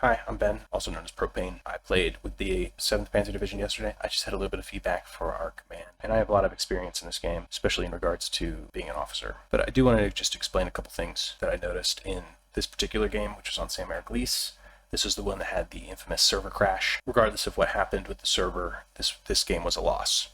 Hi, I'm Ben, also known as Propane. I played with the 7th Panzer Division yesterday. I just had a little bit of feedback for our command, and I have a lot of experience in this game, especially in regards to being an officer. But I do want to just explain a couple things that I noticed in this particular game, which was on San Mariglis. This was the one that had the infamous server crash. Regardless of what happened with the server, this game was a loss.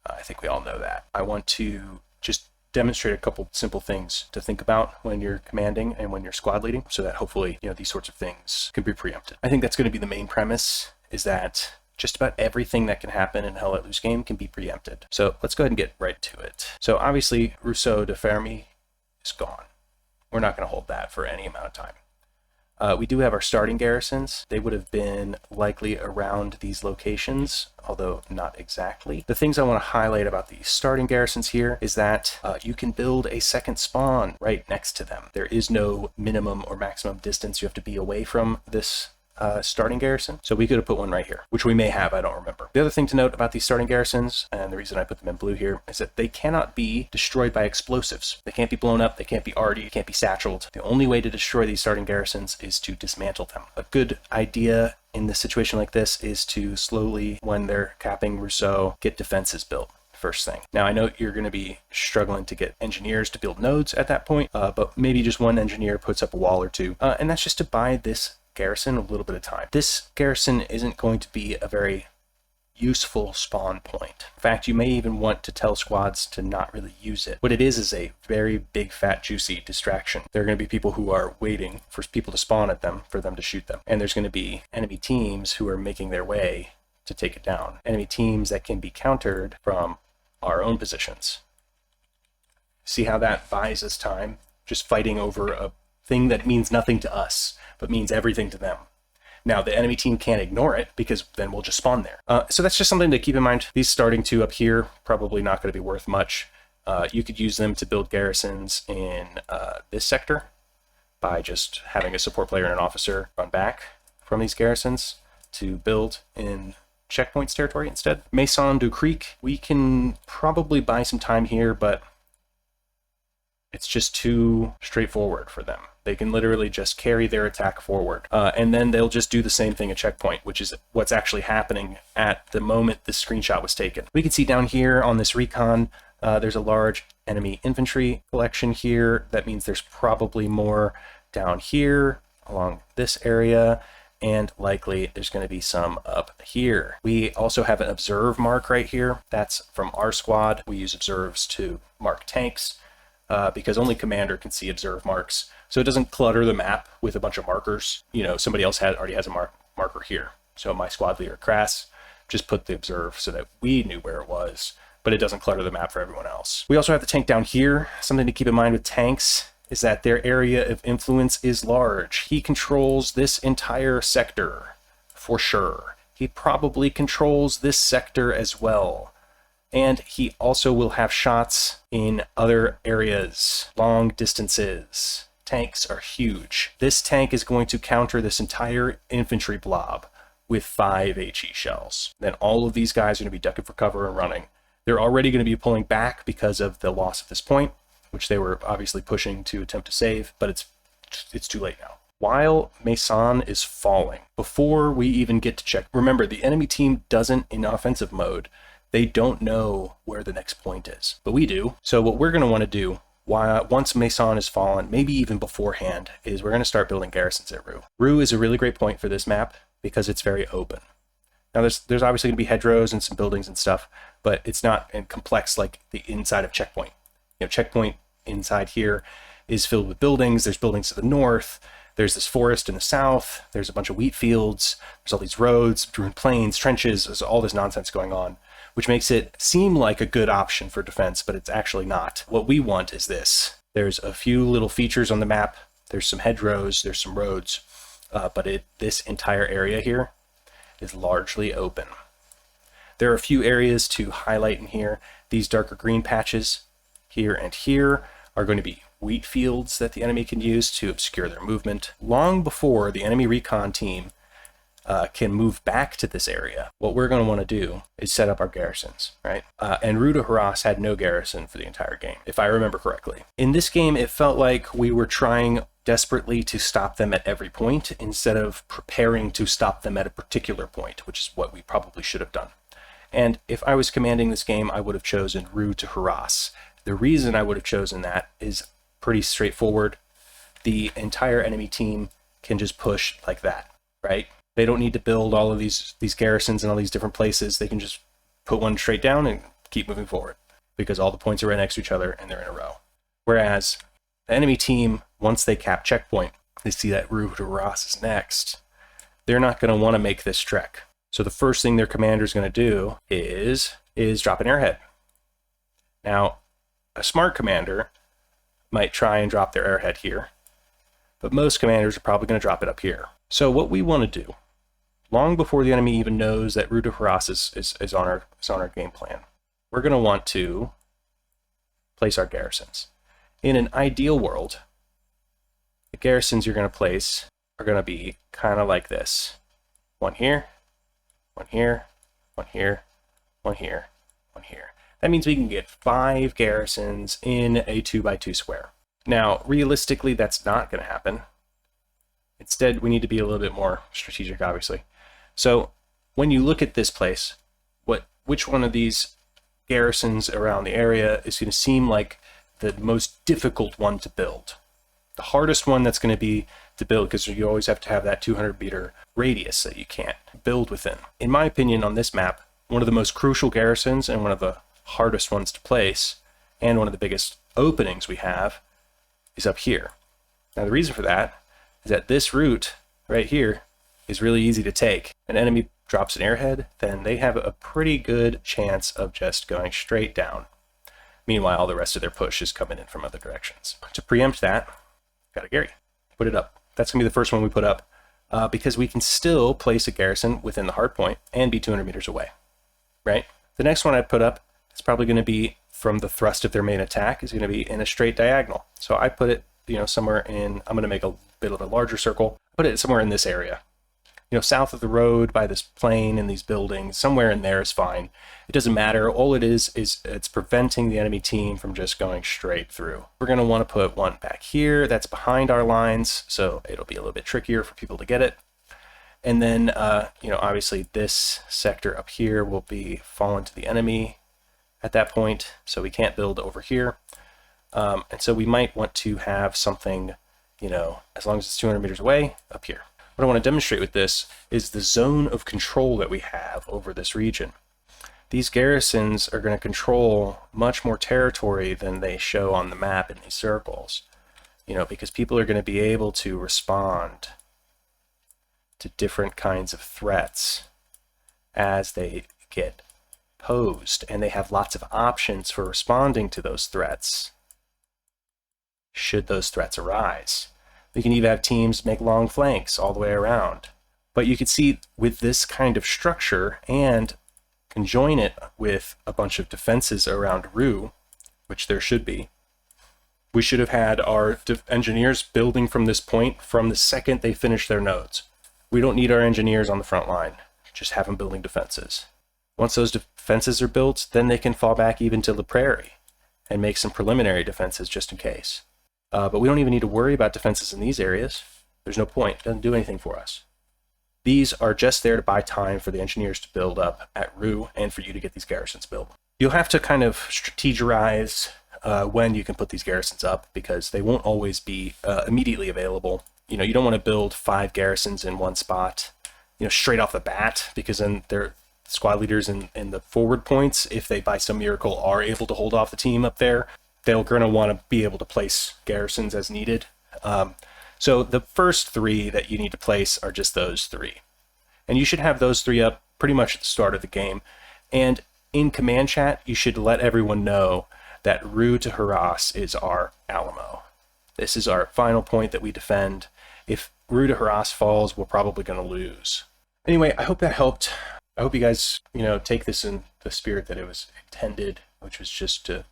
I think we all know that. I want to just demonstrate a couple simple things to think about when you're commanding and when you're squad leading, so that hopefully, these sorts of things can be preempted. I think that's going to be the main premise, is that just about everything that can happen in a Hell Let Loose game can be preempted. So let's go ahead and get right to it. So obviously, Rousseau de Fermi is gone. We're not going to hold that for any amount of time. We do have our starting garrisons. They would have been likely around these locations, although not exactly. The things I want to highlight about these starting garrisons here is that you can build a second spawn right next to them. There is no minimum or maximum distance you have to be away from this starting garrison. So we could have put one right here, which we may have, I don't remember. The other thing to note about these starting garrisons, and the reason I put them in blue here, is that they cannot be destroyed by explosives. They can't be blown up, they can't be arty, they can't be satcheled. The only way to destroy these starting garrisons is to dismantle them. A good idea in this situation like this is to slowly, when they're capping Rousseau, get defenses built. First thing. Now I know you're going to be struggling to get engineers to build nodes at that point, but maybe just one engineer puts up a wall or two, and that's just to buy this garrison a little bit of time. This garrison isn't going to be a very useful spawn point. In fact, you may even want to tell squads to not really use it. What it is a very big, fat, juicy distraction. There are going to be people who are waiting for people to spawn at them for them to shoot them, and there's going to be enemy teams who are making their way to take it down. Enemy teams that can be countered from our own positions. See how that buys us time? Just fighting over a thing that means nothing to us, but means everything to them. Now, the enemy team can't ignore it, because then we'll just spawn there. So that's just something to keep in mind. These starting two up here, probably not going to be worth much. You could use them to build garrisons in this sector by just having a support player and an officer run back from these garrisons to build in checkpoints territory instead. Maison du Creek, we can probably buy some time here, but it's just too straightforward for them. They can literally just carry their attack forward, and then they'll just do the same thing at checkpoint, which is what's actually happening at the moment this screenshot was taken. We can see down here on this recon, there's a large enemy infantry collection here. That means there's probably more down here along this area, and likely there's going to be some up here. We also have an observe mark right here. That's from our squad. We use observes to mark tanks, because only commander can see observe marks. So it doesn't clutter the map with a bunch of markers. Somebody else already has a marker here. So my squad leader, Crass, just put the observe so that we knew where it was, but it doesn't clutter the map for everyone else. We also have the tank down here. Something to keep in mind with tanks is that their area of influence is large. He controls this entire sector, for sure. He probably controls this sector as well. And he also will have shots in other areas, long distances. Tanks are huge. This tank is going to counter this entire infantry blob with 5 HE shells. Then all of these guys are going to be ducking for cover and running. They're already going to be pulling back because of the loss of this point, which they were obviously pushing to attempt to save, but it's too late now. While Maison is falling, before we even get to check, remember, the enemy team doesn't, in offensive mode, they don't know where the next point is, but we do. So what we're going to want to do, once Maison is fallen, maybe even beforehand, is we're going to start building garrisons at Roux. Roux is a really great point for this map because it's very open. Now there's obviously going to be hedgerows and some buildings and stuff, but it's not complex like the inside of Checkpoint. Checkpoint inside here is filled with buildings. There's buildings to the north. There's this forest in the south. There's a bunch of wheat fields. There's all these roads, ruined plains, trenches. There's all this nonsense going on, which makes it seem like a good option for defense, but it's actually not. What we want is this. There's a few little features on the map. There's some hedgerows, there's some roads, but this entire area here is largely open. There are a few areas to highlight in here. These darker green patches here and here are going to be wheat fields that the enemy can use to obscure their movement. Long before the enemy recon team can move back to this area, what we're going to want to do is set up our garrisons, right? And Rue de Harras had no garrison for the entire game, if I remember correctly. In this game, it felt like we were trying desperately to stop them at every point instead of preparing to stop them at a particular point, which is what we probably should have done. And if I was commanding this game, I would have chosen Rue to harass. The reason I would have chosen that is pretty straightforward. The entire enemy team can just push like that, right? They don't need to build all of these garrisons in all these different places. They can just put one straight down and keep moving forward because all the points are right next to each other and they're in a row. Whereas the enemy team, once they cap checkpoint, they see that Rue to harass is next. They're not going to want to make this trek. So the first thing their commander is going to do is drop an airhead. Now, a smart commander might try and drop their airhead here, but most commanders are probably going to drop it up here. So what we want to do, long before the enemy even knows that Rue to harass is on our game plan, we're going to want to place our garrisons. In an ideal world, the garrisons you're going to place are going to be kind of like this. One here, one here, one here, one here, one here. That means we can get 5 garrisons in a 2x2 square. Now, realistically, that's not going to happen. Instead, we need to be a little bit more strategic, obviously. So when you look at this place, which one of these garrisons around the area is going to seem like the most difficult one to build? The hardest one that's going to be to build, because you always have to have that 200-meter radius that you can't build within. In my opinion, on this map, one of the most crucial garrisons and one of the hardest ones to place, and one of the biggest openings we have, is up here. Now the reason for that is that this route right here is really easy to take. An enemy drops an airhead, then they have a pretty good chance of just going straight down. Meanwhile, the rest of their push is coming in from other directions. To preempt that, got a Gary. Put it up. That's going to be the first one we put up because we can still place a garrison within the hard point and be 200 meters away, right? The next one I'd put up is probably going to be from the thrust of their main attack is going to be in a straight diagonal. So I put it, somewhere in, I'm going to make a bit of a larger circle, put it somewhere in this area. South of the road by this plane and these buildings, somewhere in there is fine. It doesn't matter. All it is it's preventing the enemy team from just going straight through. We're going to want to put one back here that's behind our lines, so it'll be a little bit trickier for people to get it. And then, obviously this sector up here will be fallen to the enemy at that point, so we can't build over here. And so we might want to have something, as long as it's 200 meters away, up here. What I want to demonstrate with this is the zone of control that we have over this region. These garrisons are going to control much more territory than they show on the map in these circles, because people are going to be able to respond to different kinds of threats as they get posed, and they have lots of options for responding to those threats should those threats arise. We can even have teams make long flanks all the way around. But you can see with this kind of structure and conjoin it with a bunch of defenses around Rue, which there should be, we should have had our engineers building from this point from the second they finish their nodes. We don't need our engineers on the front line. Just have them building defenses. Once those defenses are built, then they can fall back even to the prairie and make some preliminary defenses just in case. But we don't even need to worry about defenses in these areas. There's no point. It doesn't do anything for us. These are just there to buy time for the engineers to build up at Rue and for you to get these garrisons built. You'll have to kind of strategize when you can put these garrisons up because they won't always be immediately available. You don't want to build 5 garrisons in one spot, straight off the bat, because then their squad leaders in the forward points, if they by some miracle are able to hold off the team up there, they're going to want to be able to place garrisons as needed. So the first 3 that you need to place are just those 3. And you should have those 3 up pretty much at the start of the game. And in command chat, you should let everyone know that Rue to harass is our Alamo. This is our final point that we defend. If Rue to harass falls, we're probably going to lose. Anyway, I hope that helped. I hope you guys, take this in the spirit that it was intended, which was just to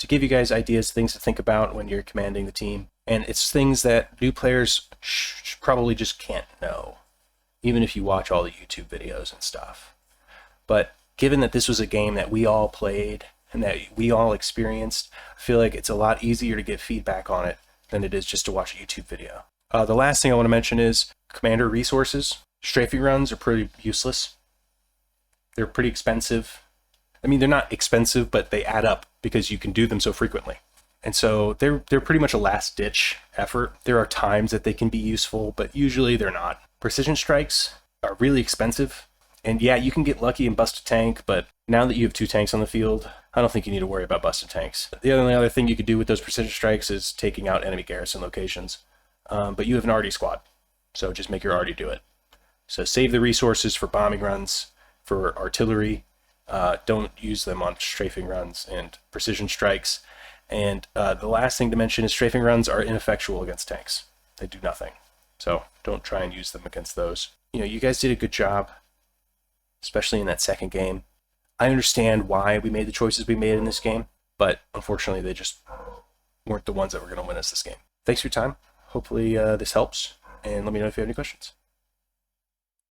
give you guys ideas, things to think about when you're commanding the team. And it's things that new players probably just can't know, even if you watch all the YouTube videos and stuff. But given that this was a game that we all played and that we all experienced, I feel like it's a lot easier to get feedback on it than it is just to watch a YouTube video. The last thing I want to mention is commander resources. Strafing runs are pretty useless. They're pretty expensive. I mean, they're not expensive, but they add up because you can do them so frequently. And so they're pretty much a last-ditch effort. There are times that they can be useful, but usually they're not. Precision strikes are really expensive. And yeah, you can get lucky and bust a tank, but now that you have 2 tanks on the field, I don't think you need to worry about busted tanks. The only other thing you could do with those precision strikes is taking out enemy garrison locations. But you have an RD squad, so just make your RD do it. So save the resources for bombing runs, for artillery. Don't use them on strafing runs and precision strikes. And the last thing to mention is strafing runs are ineffectual against tanks. They do nothing. So don't try and use them against those. You guys did a good job, especially in that second game. I understand why we made the choices we made in this game, but unfortunately they just weren't the ones that were going to win us this game. Thanks for your time. Hopefully this helps, and let me know if you have any questions.